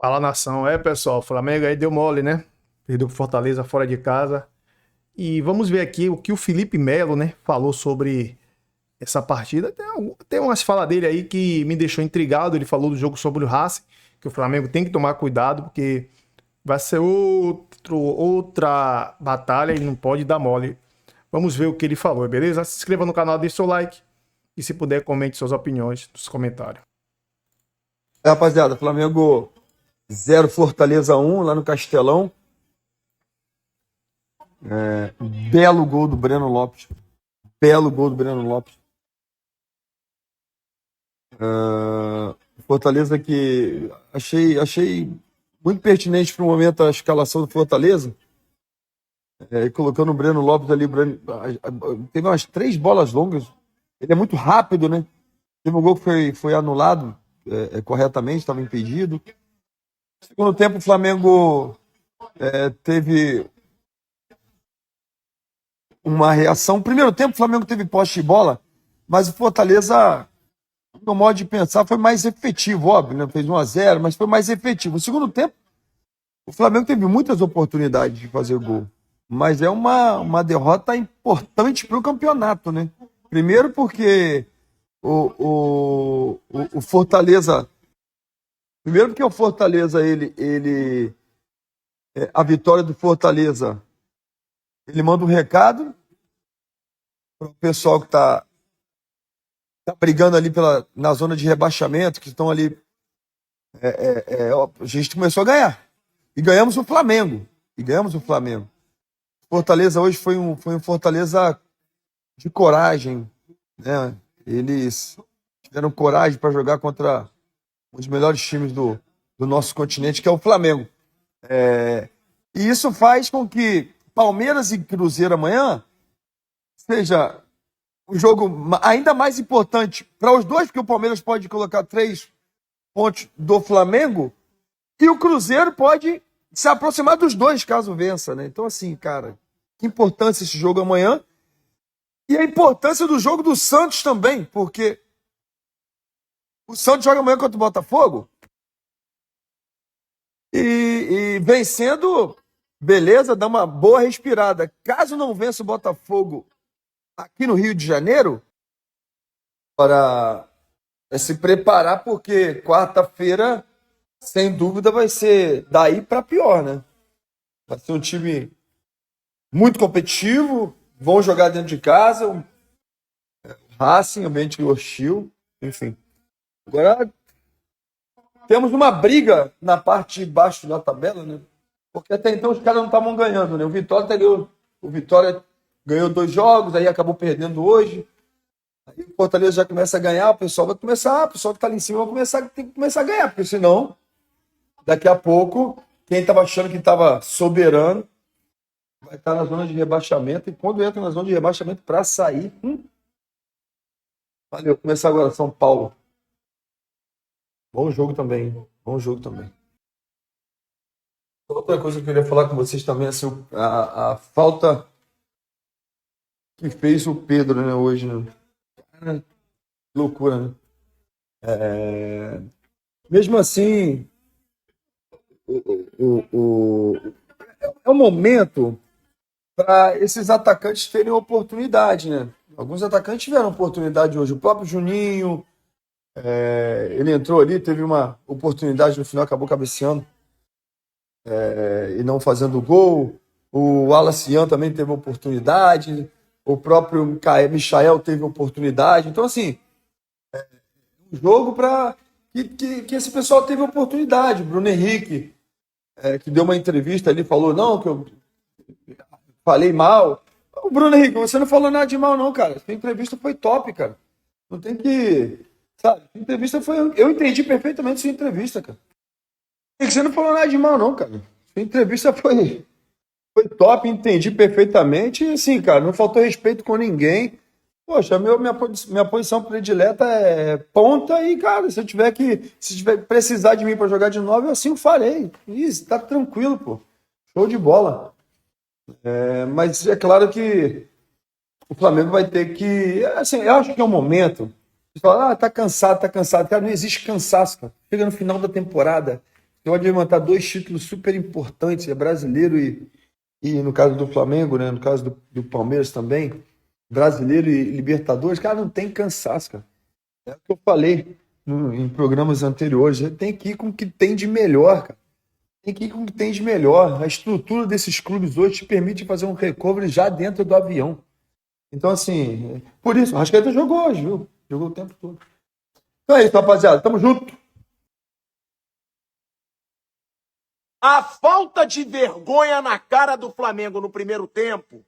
Fala nação, pessoal, o Flamengo aí deu mole, né? Perdeu pro Fortaleza fora de casa. E vamos ver aqui o que o Felipe Melo, né, falou sobre essa partida. Tem umas falas dele aí que me deixou intrigado. Ele falou do jogo sobre o Racing, que o Flamengo tem que tomar cuidado, porque vai ser outra batalha e não pode dar mole. Vamos ver o que ele falou, beleza? Se inscreva no canal, deixe seu like e se puder, comente suas opiniões nos comentários. Rapaziada, Flamengo 0, Fortaleza 1 lá no Castelão. Belo gol do Breno Lopes. Belo gol do Breno Lopes. Fortaleza que achei muito pertinente para o momento a escalação do Fortaleza. Colocando o Breno Lopes ali. Teve umas 3 bolas longas. Ele é muito rápido, né? Teve um gol que foi anulado corretamente, estava impedido. Segundo tempo, o Flamengo teve uma reação. Primeiro tempo, o Flamengo teve posse de bola, mas o Fortaleza, no modo de pensar, foi mais efetivo, óbvio, né? Fez 1-0, mas foi mais efetivo. No segundo tempo, o Flamengo teve muitas oportunidades de fazer gol, mas é uma derrota importante para o campeonato, né? Primeiro porque o Fortaleza. Primeiro porque o Fortaleza, a vitória do Fortaleza, ele manda um recado para o pessoal que está brigando ali na zona de rebaixamento, que estão ali. A gente começou a ganhar. E ganhamos o Flamengo. Fortaleza hoje foi um Fortaleza de coragem, né? Eles tiveram coragem para jogar contra um dos melhores times do nosso continente, que é o Flamengo. E isso faz com que Palmeiras e Cruzeiro amanhã seja um jogo ainda mais importante para os dois, porque o Palmeiras pode colocar 3 pontos do Flamengo e o Cruzeiro pode se aproximar dos dois caso vença, né? Então, assim, cara, que importância esse jogo amanhã e a importância do jogo do Santos também, porque o Santos joga amanhã contra o Botafogo e vencendo, beleza, dá uma boa respirada. Caso não vença o Botafogo aqui no Rio de Janeiro, para se preparar, porque quarta-feira, sem dúvida, vai ser daí para pior, né? Vai ser um time muito competitivo, vão jogar dentro de casa, Racing, ambiente hostil, enfim. Agora, temos uma briga na parte de baixo da tabela, né? Porque até então os caras não estavam ganhando, né? O Vitória ganhou 2 jogos, aí acabou perdendo hoje. Aí o Fortaleza já começa a ganhar, o pessoal que está ali em cima tem que começar a ganhar, porque senão, daqui a pouco, quem estava achando que estava soberano vai estar na zona de rebaixamento, e quando entra na zona de rebaixamento para sair, valeu, começar agora São Paulo. Bom jogo também. Outra coisa que eu queria falar com vocês também é assim, a falta que fez o Pedro, né, hoje, né? Cara, loucura, né? Mesmo assim, é um momento para esses atacantes terem oportunidade, né? Alguns atacantes tiveram oportunidade hoje. O próprio Juninho, ele entrou ali, teve uma oportunidade no final, acabou cabeceando e não fazendo gol. O Wallace Ian também teve oportunidade. O próprio Michael teve oportunidade. Então, assim, um jogo para que esse pessoal teve oportunidade. Bruno Henrique, que deu uma entrevista ali, falou, não, que eu falei mal. O Bruno Henrique, você não falou nada de mal, não, cara. Sua entrevista foi top, cara. Não tem que... Sabe, a entrevista foi... Eu entendi perfeitamente sua entrevista, cara. Você não falou nada de mal, não, cara. Sua entrevista foi top, entendi perfeitamente. E assim, cara, não faltou respeito com ninguém. Poxa, minha posição predileta é ponta e, cara, se tiver precisar de mim para jogar de novo, eu assim o farei. Isso, tá tranquilo, pô. Show de bola. Mas é claro que o Flamengo vai ter que... Assim, eu acho que é um momento de falar, tá cansado. Cara, não existe cansaço, cara. Chega no final da temporada, pode levantar dois títulos super importantes, é brasileiro e no caso do Flamengo, né? No caso do Palmeiras também, brasileiro e Libertadores, cara, não tem cansaço, cara. É o que eu falei em programas anteriores. Ele tem que ir com o que tem de melhor, cara. Tem que ir com o que tem de melhor. A estrutura desses clubes hoje te permite fazer um recovery já dentro do avião. Então, assim, por isso, o Arrascaeta jogou hoje, viu? Jogou o tempo todo. Então é isso, rapaziada. Tamo junto. A falta de vergonha na cara do Flamengo no primeiro tempo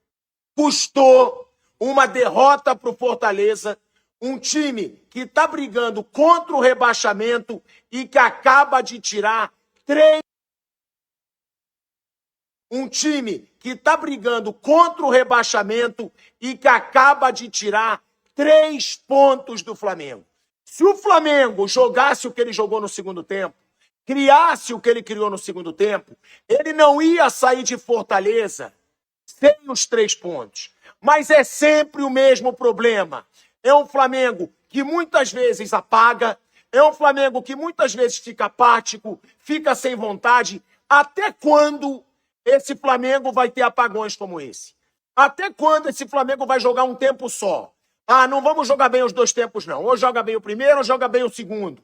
custou uma derrota para o Fortaleza, um time que está brigando contra o rebaixamento e que acaba de tirar três. Um time que está brigando contra o rebaixamento e que acaba de tirar 3 pontos do Flamengo. Se o Flamengo jogasse o que ele jogou no segundo tempo, criasse o que ele criou no segundo tempo, ele não ia sair de Fortaleza sem os 3 pontos. Mas é sempre o mesmo problema. É um Flamengo que muitas vezes apaga, é um Flamengo que muitas vezes fica apático, fica sem vontade. Até quando esse Flamengo vai ter apagões como esse? Até quando esse Flamengo vai jogar um tempo só? Ah, não vamos jogar bem os 2 tempos, não. Ou joga bem o primeiro, ou joga bem o segundo.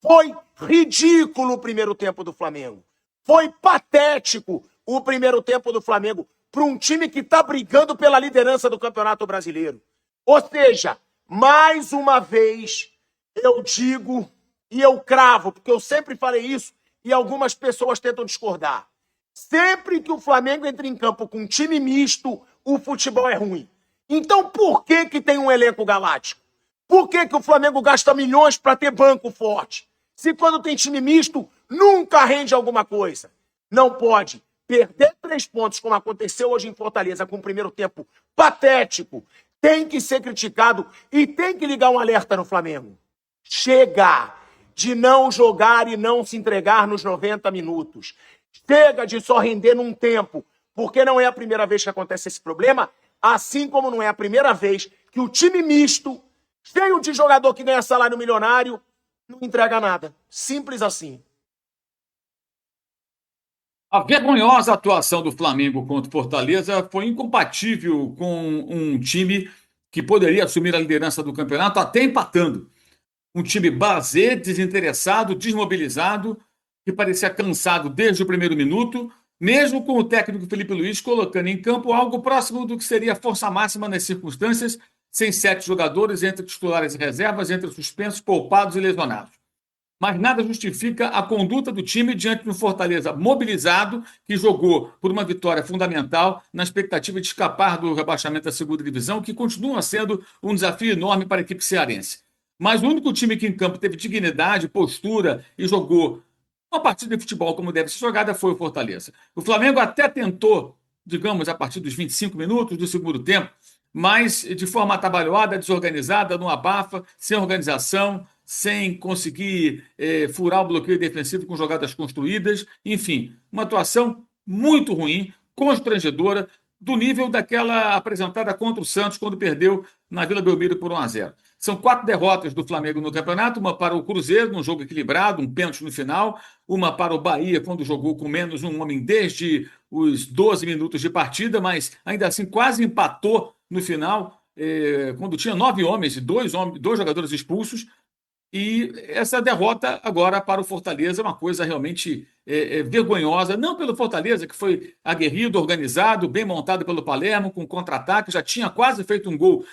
Foi ridículo o primeiro tempo do Flamengo. Foi patético o primeiro tempo do Flamengo para um time que está brigando pela liderança do Campeonato Brasileiro. Ou seja, mais uma vez, eu digo e eu cravo, porque eu sempre falei isso e algumas pessoas tentam discordar. Sempre que o Flamengo entra em campo com um time misto, o futebol é ruim. Então por que tem um elenco galáctico? Por que o Flamengo gasta milhões para ter banco forte? Se quando tem time misto, nunca rende alguma coisa. Não pode perder 3 pontos, como aconteceu hoje em Fortaleza, com o primeiro tempo patético. Tem que ser criticado e tem que ligar um alerta no Flamengo. Chega de não jogar e não se entregar nos 90 minutos. Chega de só render num tempo, porque não é a primeira vez que acontece esse problema, assim como não é a primeira vez que o time misto, cheio de jogador que ganha salário milionário, não entrega nada. Simples assim. A vergonhosa atuação do Flamengo contra o Fortaleza foi incompatível com um time que poderia assumir a liderança do campeonato até empatando. Um time blasé, desinteressado, desmobilizado, que parecia cansado desde o primeiro minuto, mesmo com o técnico Felipe Luiz colocando em campo algo próximo do que seria a força máxima nas circunstâncias, sem 7 jogadores, entre titulares e reservas, entre suspensos, poupados e lesionados. Mas nada justifica a conduta do time diante de um Fortaleza mobilizado, que jogou por uma vitória fundamental na expectativa de escapar do rebaixamento da segunda divisão, que continua sendo um desafio enorme para a equipe cearense. Mas o único time que em campo teve dignidade, postura e jogou uma partida de futebol como deve ser jogada foi o Fortaleza. O Flamengo até tentou, digamos, a partir dos 25 minutos do segundo tempo, mas de forma atabalhoada, desorganizada, numa abafa, sem organização, sem conseguir furar o bloqueio defensivo com jogadas construídas. Enfim, uma atuação muito ruim, constrangedora, do nível daquela apresentada contra o Santos quando perdeu na Vila Belmiro por 1-0. São 4 derrotas do Flamengo no campeonato, uma para o Cruzeiro, num jogo equilibrado, um pênalti no final, uma para o Bahia, quando jogou com menos um homem desde os 12 minutos de partida, mas ainda assim quase empatou no final, quando tinha 9 homens e 2 jogadores expulsos. E essa derrota agora para o Fortaleza é uma coisa realmente vergonhosa, não pelo Fortaleza, que foi aguerrido, organizado, bem montado pelo Palermo, com contra-ataque, já tinha quase feito um gol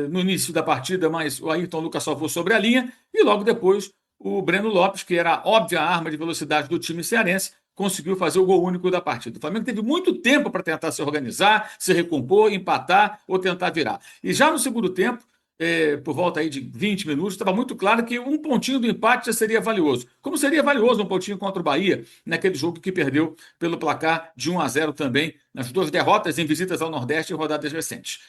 no início da partida, mas o Ayrton Lucas salvou sobre a linha, e logo depois o Breno Lopes, que era a óbvia arma de velocidade do time cearense, conseguiu fazer o gol único da partida. O Flamengo teve muito tempo para tentar se organizar, se recompor, empatar ou tentar virar. E já no segundo tempo, por volta aí de 20 minutos, estava muito claro que um pontinho do empate já seria valioso. Como seria valioso um pontinho contra o Bahia, naquele jogo que perdeu pelo placar de 1-0 também, nas 2 derrotas em visitas ao Nordeste em rodadas recentes.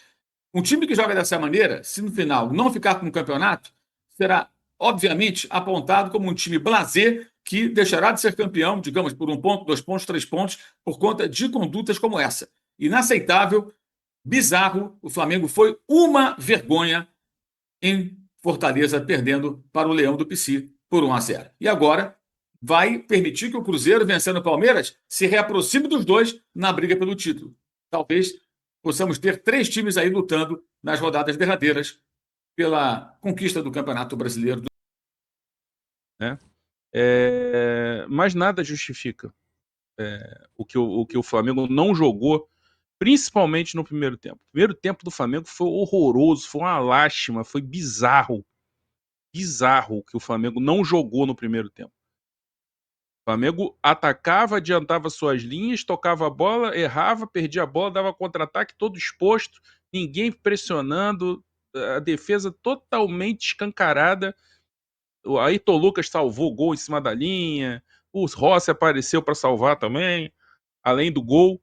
Um time que joga dessa maneira, se no final não ficar com o campeonato, será, obviamente, apontado como um time blasé que deixará de ser campeão, digamos, por 1 ponto, 2 pontos, 3 pontos, por conta de condutas como essa. Inaceitável, bizarro, o Flamengo foi uma vergonha em Fortaleza, perdendo para o Leão do Pici por 1-0. E agora vai permitir que o Cruzeiro, vencendo o Palmeiras, se reaproxime dos dois na briga pelo título. Talvez possamos ter 3 times aí lutando nas rodadas derradeiras pela conquista do Campeonato Brasileiro. Né? Mas nada justifica o que o Flamengo não jogou, principalmente no primeiro tempo. O primeiro tempo do Flamengo foi horroroso, foi uma lástima, foi bizarro. Bizarro o que o Flamengo não jogou no primeiro tempo. O Flamengo atacava, adiantava suas linhas, tocava a bola, errava, perdia a bola, dava contra-ataque todo exposto, ninguém pressionando, a defesa totalmente escancarada. O Ayrton Lucas salvou o gol em cima da linha, o Rossi apareceu para salvar também, além do gol,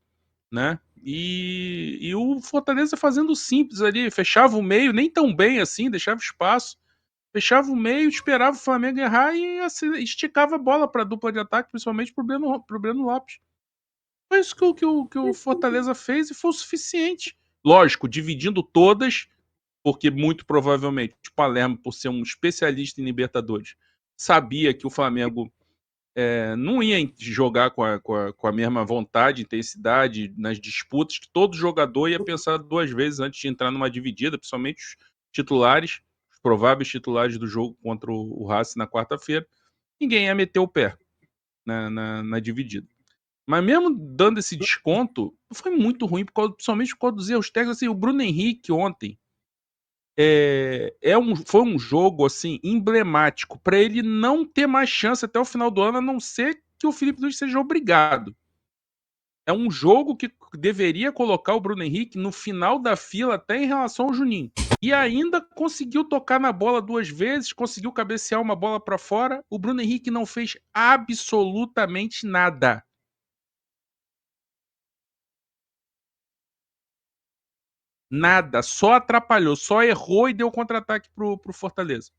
né? E o Fortaleza fazendo simples ali, fechava o meio, nem tão bem assim, deixava espaço, fechava o meio, esperava o Flamengo errar e assim, esticava a bola para a dupla de ataque, principalmente para o Breno Lopes. Foi isso que o Fortaleza fez e foi o suficiente. Lógico, dividindo todas, porque muito provavelmente o Palermo, por ser um especialista em Libertadores, sabia que o Flamengo não ia jogar com a mesma vontade, intensidade nas disputas, que todo jogador ia pensar 2 vezes antes de entrar numa dividida, principalmente os titulares, os prováveis titulares do jogo contra o Racing na quarta-feira. Ninguém ia meter o pé na dividida. Mas mesmo dando esse desconto, foi muito ruim, principalmente por causa dos erros técnicos. Assim, o Bruno Henrique ontem foi um jogo assim emblemático para ele não ter mais chance até o final do ano, a não ser que o Felipe Luiz seja obrigado. É um jogo que deveria colocar o Bruno Henrique no final da fila até em relação ao Juninho. E ainda conseguiu tocar na bola 2 vezes, conseguiu cabecear uma bola para fora. O Bruno Henrique não fez absolutamente nada. Nada, só atrapalhou, só errou e deu contra-ataque pro Fortaleza.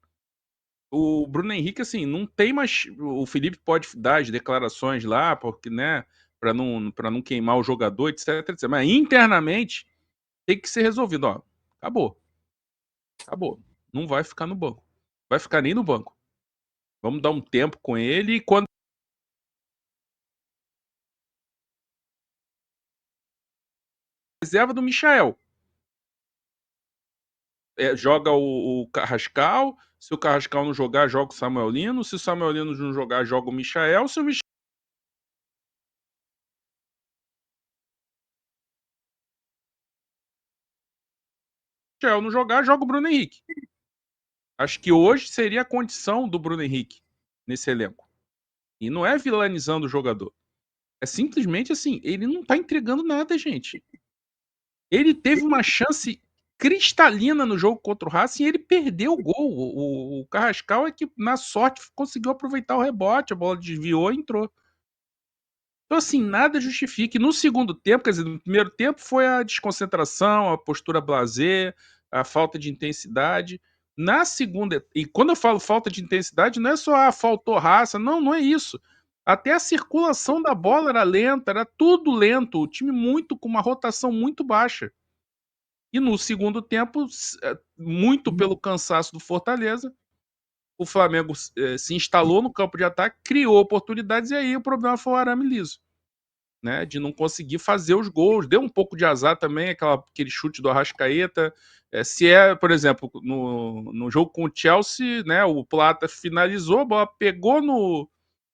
O Bruno Henrique, assim, não tem mais. O Felipe pode dar as declarações lá, porque, né, para não queimar o jogador, etc, etc. Mas internamente tem que ser resolvido. Ó, acabou. Não vai ficar no banco. Vai ficar nem no banco. Vamos dar um tempo com ele e quando. Reserva do Michael. Joga o Carrascal. Se o Carrascal não jogar, joga o Samuel Lino. Se o Samuel Lino não jogar, joga o Michael. Se o Michael não jogar, joga o Bruno Henrique. Acho que hoje seria a condição do Bruno Henrique nesse elenco. E não é vilanizando o jogador. É simplesmente assim, ele não tá entregando nada, gente. Ele teve uma chance cristalina no jogo contra o Racing e ele perdeu o gol. O Carrascal é que, na sorte, conseguiu aproveitar o rebote, a bola desviou e entrou. Então, assim, nada justifica. E no segundo tempo, quer dizer, no primeiro tempo foi a desconcentração, a postura blasé, a falta de intensidade. Na segunda, e quando eu falo falta de intensidade, não é só faltou raça, não é isso. Até a circulação da bola era lenta, era tudo lento, o time com uma rotação muito baixa. E no segundo tempo, muito pelo cansaço do Fortaleza, o Flamengo se instalou no campo de ataque, criou oportunidades e aí o problema foi o arame liso, né? De não conseguir fazer os gols. Deu um pouco de azar também, aquele chute do Arrascaeta. Por exemplo, no jogo com o Chelsea, né? O Plata finalizou, a bola pegou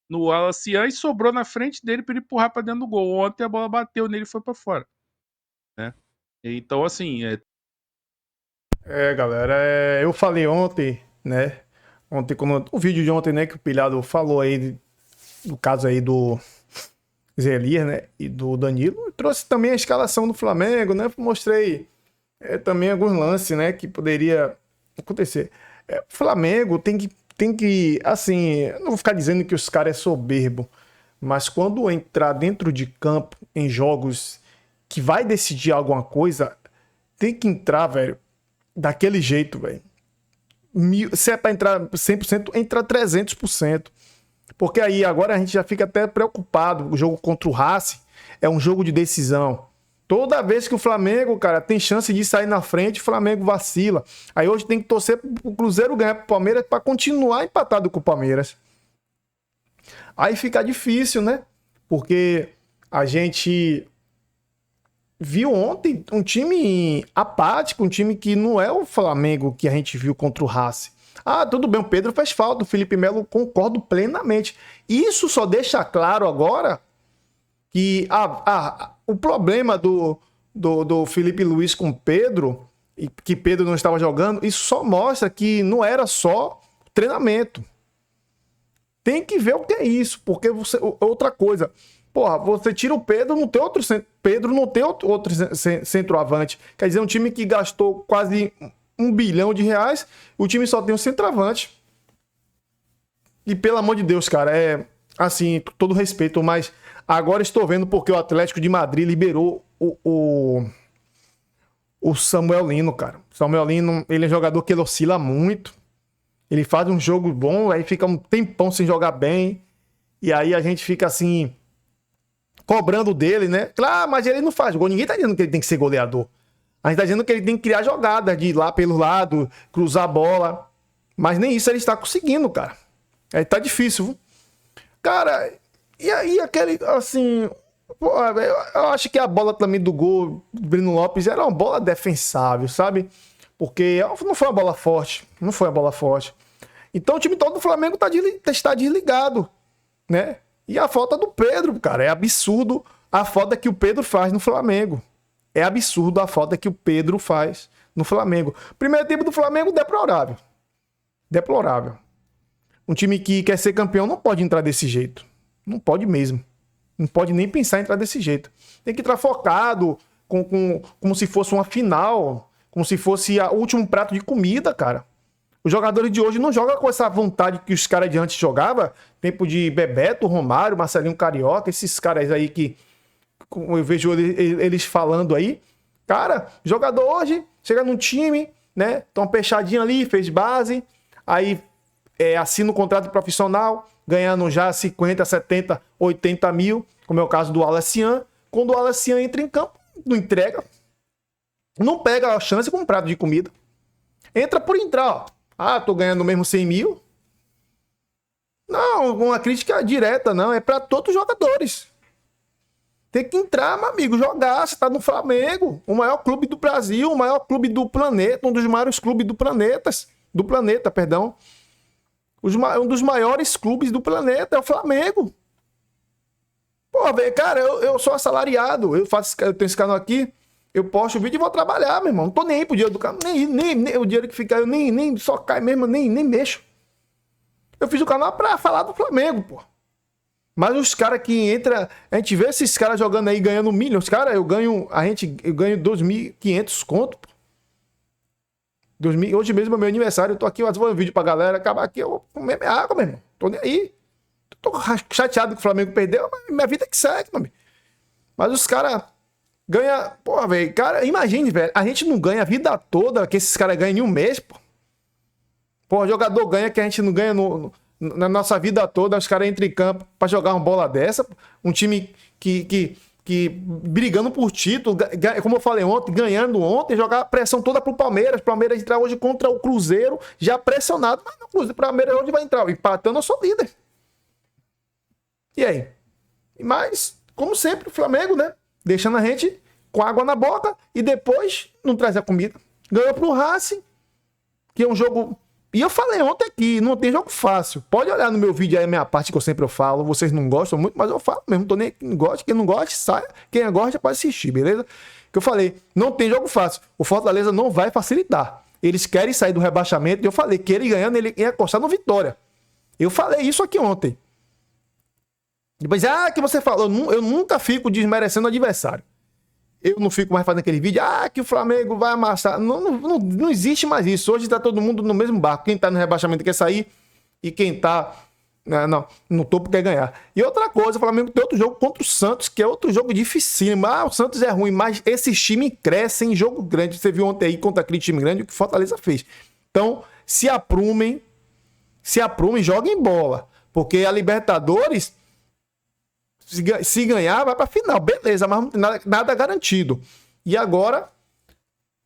no Alacian e sobrou na frente dele para ele empurrar para dentro do gol. Ontem a bola bateu nele e foi para fora, né? Então, assim. Galera, eu falei ontem, né? O vídeo de ontem, né? Que o Pilhado falou aí do caso aí do Zé Elias, né? E do Danilo. Eu trouxe também a escalação do Flamengo, né? Mostrei também alguns lances, né? Que poderia acontecer. O Flamengo tem que, assim, não vou ficar dizendo que os caras é soberbo, mas quando entrar dentro de campo em jogos que vai decidir alguma coisa, tem que entrar, velho, daquele jeito, velho. Se é pra entrar 100%, entra 300%. Porque aí agora a gente já fica até preocupado. O jogo contra o Racing é um jogo de decisão. Toda vez que o Flamengo, cara, tem chance de sair na frente, o Flamengo vacila. Aí hoje tem que torcer pro Cruzeiro ganhar pro Palmeiras para continuar empatado com o Palmeiras. Aí fica difícil, né? Porque a gente viu ontem um time apático, um time que não é o Flamengo que a gente viu contra o Racing. Ah, tudo bem, o Pedro fez falta, o Felipe Melo, concordo plenamente. Isso só deixa claro agora que o problema do Felipe Luiz com o Pedro, e que Pedro não estava jogando, isso só mostra que não era só treinamento. Tem que ver o que é isso, porque outra coisa, porra, você tira o Pedro, não tem outro centroavante. Quer dizer, um time que gastou quase R$1 bilhão, o time só tem um centroavante. E pelo amor de Deus, cara, assim, com todo respeito, mas agora estou vendo porque o Atlético de Madrid liberou o Samuel Lino, cara. O Samuel Lino, ele é um jogador que ele oscila muito. Ele faz um jogo bom, aí fica um tempão sem jogar bem. E aí a gente fica assim, cobrando dele, né? Claro, mas ele não faz gol. Ninguém tá dizendo que ele tem que ser goleador. A gente tá dizendo que ele tem que criar jogadas de ir lá pelo lado, cruzar a bola. Mas nem isso ele está conseguindo, cara. Aí tá difícil, viu? Cara, e aí aquele, assim... Pô, eu acho que a bola também do gol do Breno Lopes era uma bola defensável, sabe? Porque não foi uma bola forte. Não foi uma bola forte. Então o time todo do Flamengo está desligado, né? E a falta do Pedro, cara, é absurdo a falta que o Pedro faz no Flamengo. É absurdo a falta que o Pedro faz no Flamengo. Primeiro tempo do Flamengo, deplorável. Deplorável. Um time que quer ser campeão não pode entrar desse jeito. Não pode mesmo. Não pode nem pensar em entrar desse jeito. Tem que entrar focado, como se fosse uma final, como se fosse o último prato de comida, cara. Os jogadores de hoje não jogam com essa vontade que os caras de antes jogavam. Tempo de Bebeto, Romário, Marcelinho Carioca, esses caras aí que eu vejo eles falando aí. Cara, jogador hoje chega num time, né? Tão fechadinho ali, fez base, aí assina um contrato profissional, ganhando já 50, 70, 80 mil, como é o caso do Alessian. Quando o Alessian entra em campo, não entrega, não pega a chance com um prato de comida. Entra por entrar, ó. Ah, tô ganhando mesmo 100 mil. Não, uma crítica direta, não. É para todos os jogadores. Tem que entrar, meu amigo, jogar. Você tá no Flamengo, o maior clube do Brasil, o maior clube do planeta, um dos maiores clubes do planeta, perdão. Um dos maiores clubes do planeta é o Flamengo. Pô, velho, cara, eu sou assalariado. Eu tenho esse canal aqui. Eu posto o vídeo e vou trabalhar, meu irmão. Não tô nem aí pro dinheiro do canal. Nem o dinheiro que fica, eu nem só cai mesmo, nem mexo. Eu fiz o canal pra falar do Flamengo, pô. Mas os caras que entram... A gente vê esses caras jogando aí, ganhando milhões. Cara, eu ganho 2.500 conto, pô. Hoje mesmo é meu aniversário. Eu tô aqui, eu vou um vídeo pra galera. Acabar aqui, eu vou comer minha água, meu irmão. Tô nem aí. Tô chateado que o Flamengo perdeu, mas minha vida que segue, meu amigo. Mas os caras ganham... Pô, velho, cara, imagine, velho. A gente não ganha a vida toda que esses caras ganham em um mês, pô. Pô, o jogador ganha que a gente não ganha na nossa vida toda. Os caras entram em campo pra jogar uma bola dessa. Um time que brigando por título, como eu falei ontem, ganhando ontem, jogar a pressão toda pro Palmeiras. Palmeiras entrar hoje contra o Cruzeiro, já pressionado. Mas não, o Palmeiras hoje vai entrar. Empatando, eu sou líder. E aí? Mas, como sempre, o Flamengo, né? Deixando a gente com água na boca e depois não traz a comida. Ganhou pro Racing, que é um jogo... E eu falei ontem aqui, não tem jogo fácil. Pode olhar no meu vídeo aí, a minha parte que eu sempre falo. Vocês não gostam muito, mas eu falo mesmo. Não tô nem quem gosta. Quem não gosta, sai. Quem gosta pode assistir, beleza? Que eu falei, não tem jogo fácil. O Fortaleza não vai facilitar. Eles querem sair do rebaixamento. E eu falei que ele ganhando, ele ia encostar no Vitória. Eu falei isso aqui ontem. Depois, que você falou, eu nunca fico desmerecendo o adversário. Eu não fico mais fazendo aquele vídeo, que o Flamengo vai amassar. Não existe mais isso. Hoje tá todo mundo no mesmo barco. Quem tá no rebaixamento quer sair e quem tá no topo quer ganhar. E outra coisa, o Flamengo tem outro jogo contra o Santos, que é outro jogo dificílimo. O Santos é ruim, mas esses times crescem em jogo grande. Você viu ontem aí contra aquele time grande o que o Fortaleza fez. Então, se aprumem, joguem bola. Porque a Libertadores... Se ganhar, vai pra final. Beleza, mas não tem nada garantido. E agora,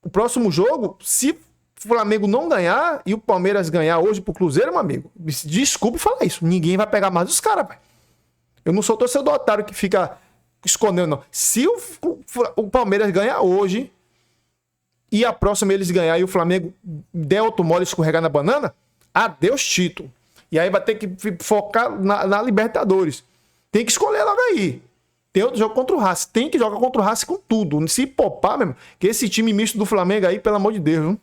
o próximo jogo, se o Flamengo não ganhar e o Palmeiras ganhar hoje pro Cruzeiro, meu amigo, desculpe falar isso. Ninguém vai pegar mais os caras, velho. Eu não sou torcedor otário que fica escondendo, não. Se o Palmeiras ganhar hoje e a próxima eles ganhar e o Flamengo der outro mole escorregar na banana, adeus título. E aí vai ter que focar na Libertadores. Tem que escolher logo aí. Tem outro jogo contra o Racing. Tem que jogar contra o Racing com tudo. Se poupar mesmo, que esse time misto do Flamengo aí, pelo amor de Deus, viu?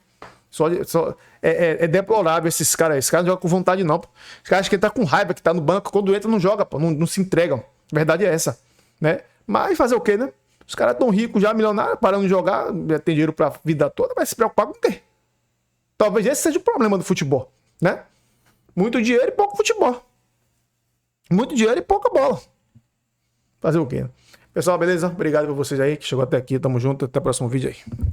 É deplorável esses caras aí. Esses caras não jogam com vontade, não. Pô. Os caras acham que ele tá com raiva, que tá no banco. Quando entra, não joga, pô. Não se entregam. A verdade é essa. Né? Mas fazer o quê, né? Os caras tão ricos já, milionários, parando de jogar, já tem dinheiro pra vida toda, vai se preocupar com o quê? Talvez esse seja o problema do futebol, né? Muito dinheiro e pouco futebol. Muito dinheiro e pouca bola. Fazer o quê? Pessoal, beleza? Obrigado por vocês aí que chegou até aqui. Tamo junto. Até o próximo vídeo aí.